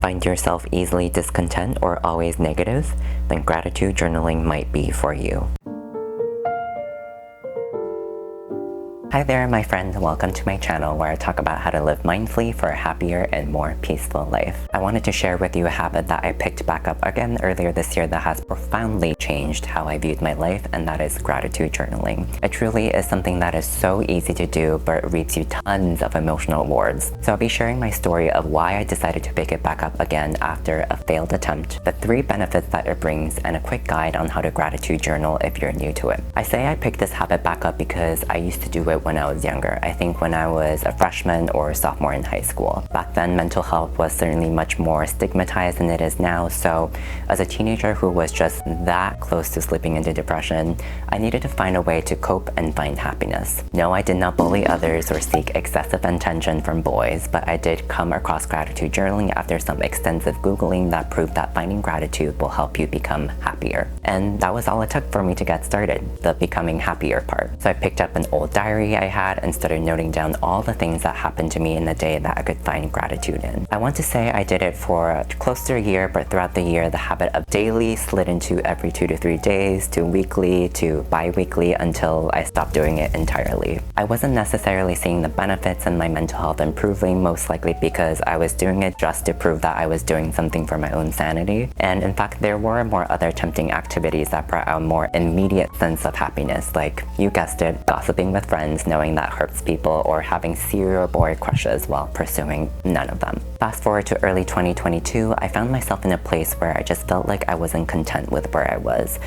Find yourself easily discontent or always negative? Then gratitude journaling might be for you. Hi there, my friend. Welcome to my channel where I talk about how to live mindfully for a happier and more peaceful life. I wanted to share with you a habit that I picked back up again earlier this year that has profoundly changed how I viewed my life, and that is gratitude journaling. It truly is something that is so easy to do, but it reaps you tons of emotional rewards. So I'll be sharing my story of why I decided to pick it back up again after a failed attempt, the 3 benefits that it brings, and a quick guide on how to gratitude journal if you're new to it. I say I picked this habit back up because I used to do it when I was younger. I think when I was a freshman or sophomore in high school. Back then, mental health was certainly much more stigmatized than it is now, so as a teenager who was just that close to slipping into depression, I needed to find a way to cope and find happiness. No, I did not bully others or seek excessive attention from boys, but I did come across gratitude journaling after some extensive Googling that proved that finding gratitude will help you become happier. And that was all it took for me to get started, the becoming happier part. So I picked up an old diary I had and started noting down all the things that happened to me in the day that I could find gratitude in. I want to say I did it for close to a year, but throughout the year, the habit of daily slid into every 2 to 3 days, to weekly, to bi-weekly, until I stopped doing it entirely. I wasn't necessarily seeing the benefits and my mental health improving, most likely because I was doing it just to prove that I was doing something for my own sanity. And in fact, there were more other tempting activities that brought out a more immediate sense of happiness, like, you guessed it, gossiping with friends, knowing that hurts people, or having serial boy crushes while pursuing none of them. Fast forward to early 2022, I found myself in a place where I just felt like I wasn't content with where I was.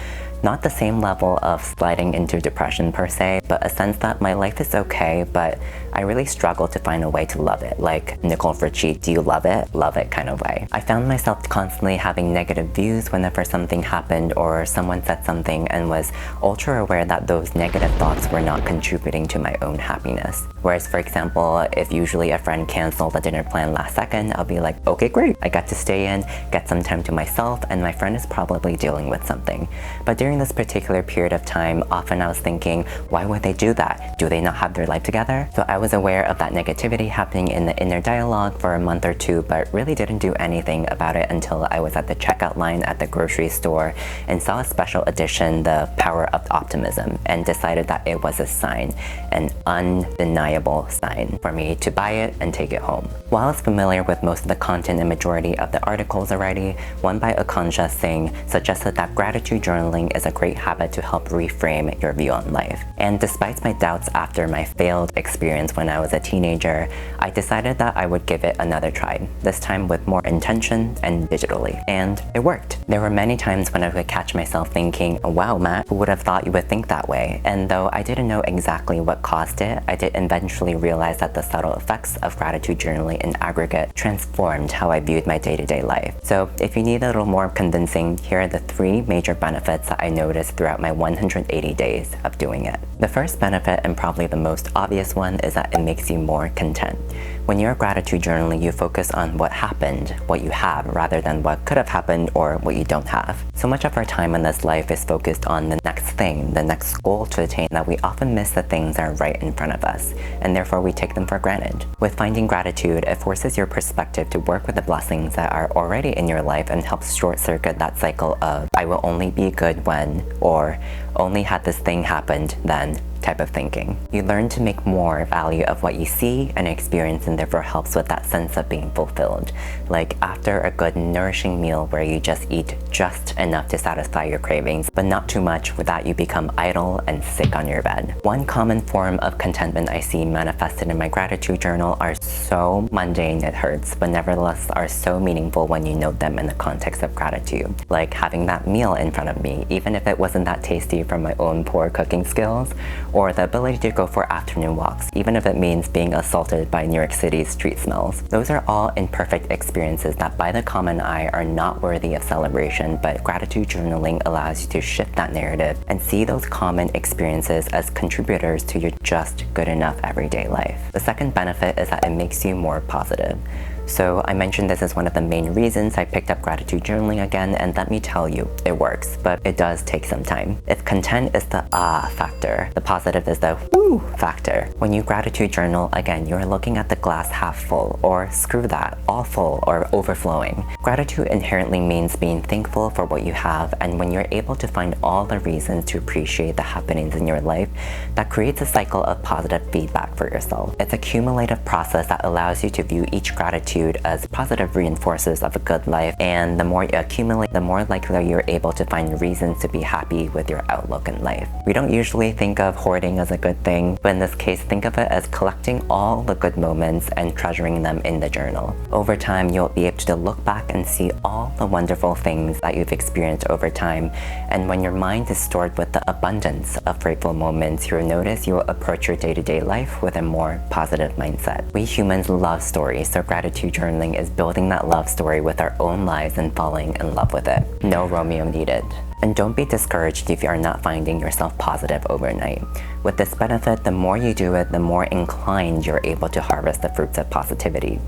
Not the same level of sliding into depression per se, but a sense that my life is okay, but I really struggle to find a way to love it, like Nicole Richie, do you love it? Love it kind of way. I found myself constantly having negative views whenever something happened or someone said something, and was ultra aware that those negative thoughts were not contributing to my own happiness. Whereas, for example, if usually a friend canceled a dinner plan last second, I'll be like, okay, great. I got to stay in, get some time to myself, and my friend is probably dealing with something. But during this particular period of time, often I was thinking, why would they do that? Do they not have their life together? So I was aware of that negativity happening in the inner dialogue for a month or two, but really didn't do anything about it until I was at the checkout line at the grocery store and saw a special edition, The Power of Optimism, and decided that it was a sign, an undeniable sign, for me to buy it and take it home. While I was familiar with most of the content and majority of the articles already, one by Akansha Singh suggested that gratitude journaling is a great habit to help reframe your view on life. And despite my doubts after my failed experience when I was a teenager, I decided that I would give it another try, this time with more intention and digitally. And it worked. There were many times when I would catch myself thinking, wow, Matt, who would have thought you would think that way? And though I didn't know exactly what caused it, I did eventually realize that the subtle effects of gratitude journaling in aggregate transformed how I viewed my day-to-day life. So if you need a little more convincing, here are the 3 major benefits that I noticed throughout my 180 days of doing it. The first benefit, and probably the most obvious one, is that it makes you more content. When you're gratitude journaling, you focus on what happened, what you have, rather than what could have happened or what you don't have. So much of our time in this life is focused on the next thing, the next goal to attain, that we often miss the things that are right in front of us, and therefore we take them for granted. With finding gratitude, it forces your perspective to work with the blessings that are already in your life and helps short-circuit that cycle of, I will only be good when, or only had this thing happened then, type of thinking. You learn to make more value of what you see and experience, and therefore helps with that sense of being fulfilled. Like after a good nourishing meal where you just eat just enough to satisfy your cravings, but not too much with that you become idle and sick on your bed. One common form of contentment I see manifested in my gratitude journal are so mundane it hurts, but nevertheless are so meaningful when you note them in the context of gratitude. Like having that meal in front of me, even if it wasn't that tasty from my own poor cooking skills, or the ability to go for afternoon walks, even if it means being assaulted by New York City's street smells. Those are all imperfect experiences that by the common eye are not worthy of celebration, but gratitude journaling allows you to shift that narrative and see those common experiences as contributors to your just good enough everyday life. The second benefit is that it makes you more positive. So I mentioned this is one of the main reasons I picked up gratitude journaling again, and let me tell you, it works, but it does take some time. If content is the factor, the positive is the woo factor. When you gratitude journal, again, you're looking at the glass half full, or screw that, all full or overflowing. Gratitude inherently means being thankful for what you have, and when you're able to find all the reasons to appreciate the happenings in your life, that creates a cycle of positive feedback for yourself. It's a cumulative process that allows you to view each gratitude as positive reinforcers of a good life, and the more you accumulate, the more likely you're able to find reasons to be happy with your outlook in life. We don't usually think of hoarding as a good thing, but in this case, think of it as collecting all the good moments and treasuring them in the journal. Over time, you'll be able to look back and see all the wonderful things that you've experienced over time, and when your mind is stored with the abundance of grateful moments, you'll notice you will approach your day-to-day life with a more positive mindset. We humans love stories, so gratitude journaling is building that love story with our own lives and falling in love with it. No Romeo needed. And don't be discouraged if you are not finding yourself positive overnight. With this benefit, the more you do it, the more inclined you're able to harvest the fruits of positivity.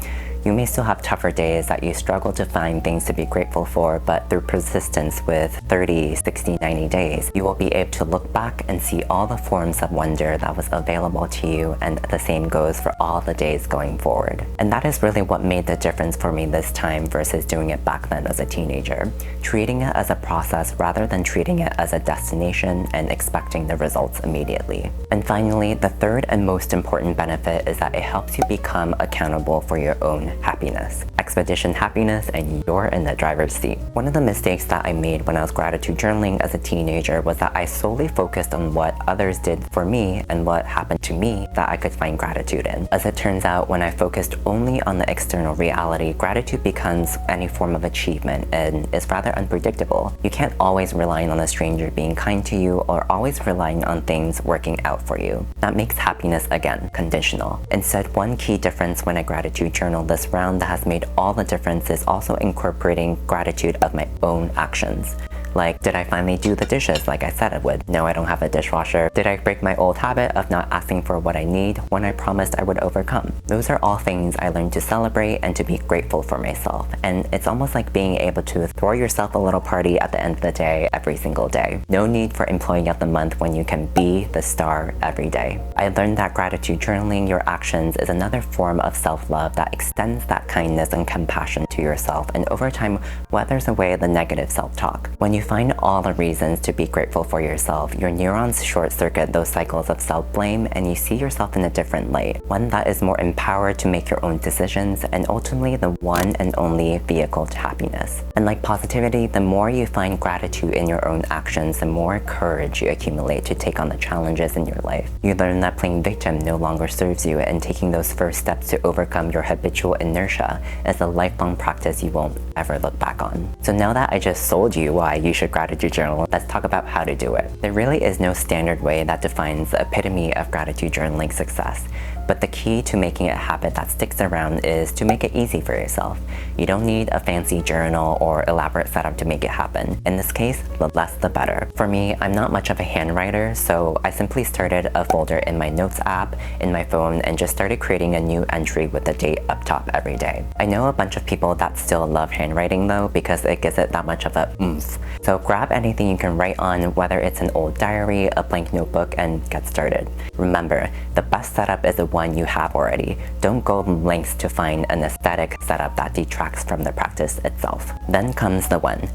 You may still have tougher days that you struggle to find things to be grateful for, but through persistence with 30, 60, 90 days, you will be able to look back and see all the forms of wonder that was available to you, and the same goes for all the days going forward. And that is really what made the difference for me this time versus doing it back then as a teenager. Treating it as a process rather than treating it as a destination and expecting the results immediately. And finally, the third and most important benefit is that it helps you become accountable for your own happiness. Expedition happiness, and you're in the driver's seat. One of the mistakes that I made when I was gratitude journaling as a teenager was that I solely focused on what others did for me and what happened to me that I could find gratitude in. As it turns out, when I focused only on the external reality, gratitude becomes any form of achievement and is rather unpredictable. You can't always rely on a stranger being kind to you or always relying on things working out for you. That makes happiness, again, conditional. Instead, one key difference when I gratitude journal this round that has made all the difference is also incorporating gratitude of my own actions. Like, did I finally do the dishes like I said I would? No, I don't have a dishwasher. Did I break my old habit of not asking for what I need when I promised I would overcome? Those are all things I learned to celebrate and to be grateful for myself. And it's almost like being able to throw yourself a little party at the end of the day every single day. No need for employee of the month when you can be the star every day. I learned that gratitude journaling your actions is another form of self-love that extends that kindness and compassion to yourself, and over time weathers away the negative self-talk. When you find all the reasons to be grateful for yourself, your neurons short-circuit those cycles of self-blame, and you see yourself in a different light, one that is more empowered to make your own decisions and ultimately the one and only vehicle to happiness. And like positivity, the more you find gratitude in your own actions, the more courage you accumulate to take on the challenges in your life. You learn that playing victim no longer serves you, and taking those first steps to overcome your habitual inertia is a lifelong practice you won't ever look back on. So now that I just sold you why you should gratitude journal, let's talk about how to do it. There really is no standard way that defines the epitome of gratitude journaling success. But the key to making it a habit that sticks around is to make it easy for yourself. You don't need a fancy journal or elaborate setup to make it happen. In this case, the less the better. For me, I'm not much of a handwriter, so I simply started a folder in my notes app in my phone and just started creating a new entry with the date up top every day. I know a bunch of people that still love handwriting though, because it gives it that much of a oomph. So grab anything you can write on, whether it's an old diary, a blank notebook, and get started. Remember, the best setup is the one you have already. Don't go lengths to find an aesthetic setup that detracts from the practice itself. Then comes the one.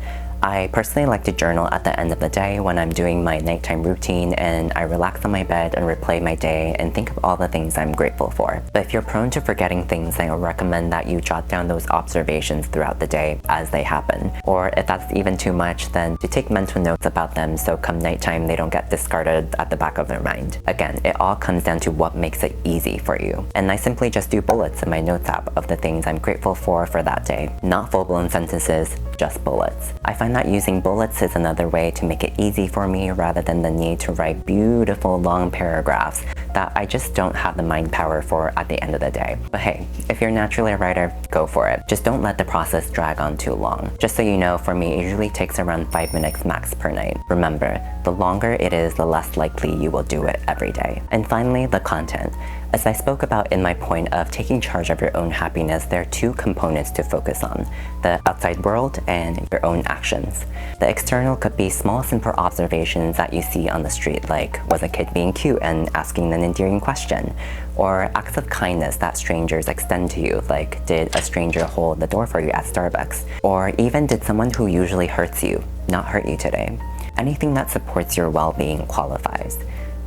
I personally like to journal at the end of the day when I'm doing my nighttime routine, and I relax on my bed and replay my day and think of all the things I'm grateful for. But if you're prone to forgetting things, I recommend that you jot down those observations throughout the day as they happen. Or if that's even too much, then to take mental notes about them so come nighttime they don't get discarded at the back of their mind. Again, it all comes down to what makes it easy for you. And I simply just do bullets in my notes app of the things I'm grateful for that day. Not full-blown sentences, just bullets. I find that using bullets is another way to make it easy for me rather than the need to write beautiful long paragraphs that I just don't have the mind power for at the end of the day. But hey, if you're naturally a writer, go for it. Just don't let the process drag on too long. Just so you know, for me, it usually takes around 5 minutes max per night. Remember, the longer it is, the less likely you will do it every day. And finally, the content. As I spoke about in my point of taking charge of your own happiness, there are two components to focus on: the outside world and your own actions. The external could be small, simple observations that you see on the street, like was a kid being cute and asking an endearing question, or acts of kindness that strangers extend to you, like did a stranger hold the door for you at Starbucks, or even did someone who usually hurts you not hurt you today. Anything that supports your well-being qualifies.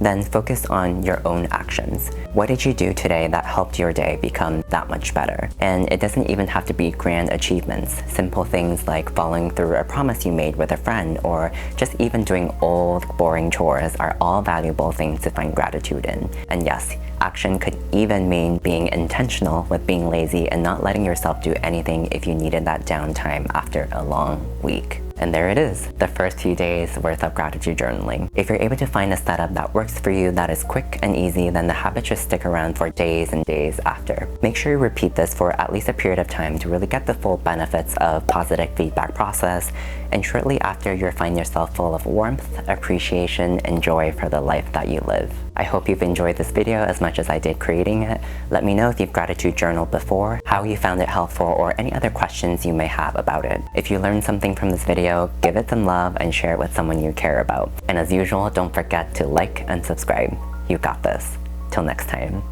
Then focus on your own actions. What did you do today that helped your day become that much better? And it doesn't even have to be grand achievements. Simple things like following through a promise you made with a friend, or just even doing old, boring chores are all valuable things to find gratitude in. And yes, action could even mean being intentional with being lazy and not letting yourself do anything if you needed that downtime after a long week. And there it is, the first few days worth of gratitude journaling. If you're able to find a setup that works for you, that is quick and easy, then the habit should stick around for days and days after. Make sure you repeat this for at least a period of time to really get the full benefits of positive feedback process, and shortly after you'll find yourself full of warmth, appreciation, and joy for the life that you live. I hope you've enjoyed this video as much as I did creating it. Let me know if you've gratitude journaled before, how you found it helpful, or any other questions you may have about it. If you learned something from this video, give it some love and share it with someone you care about. And as usual, don't forget to like and subscribe. You got this. Till next time.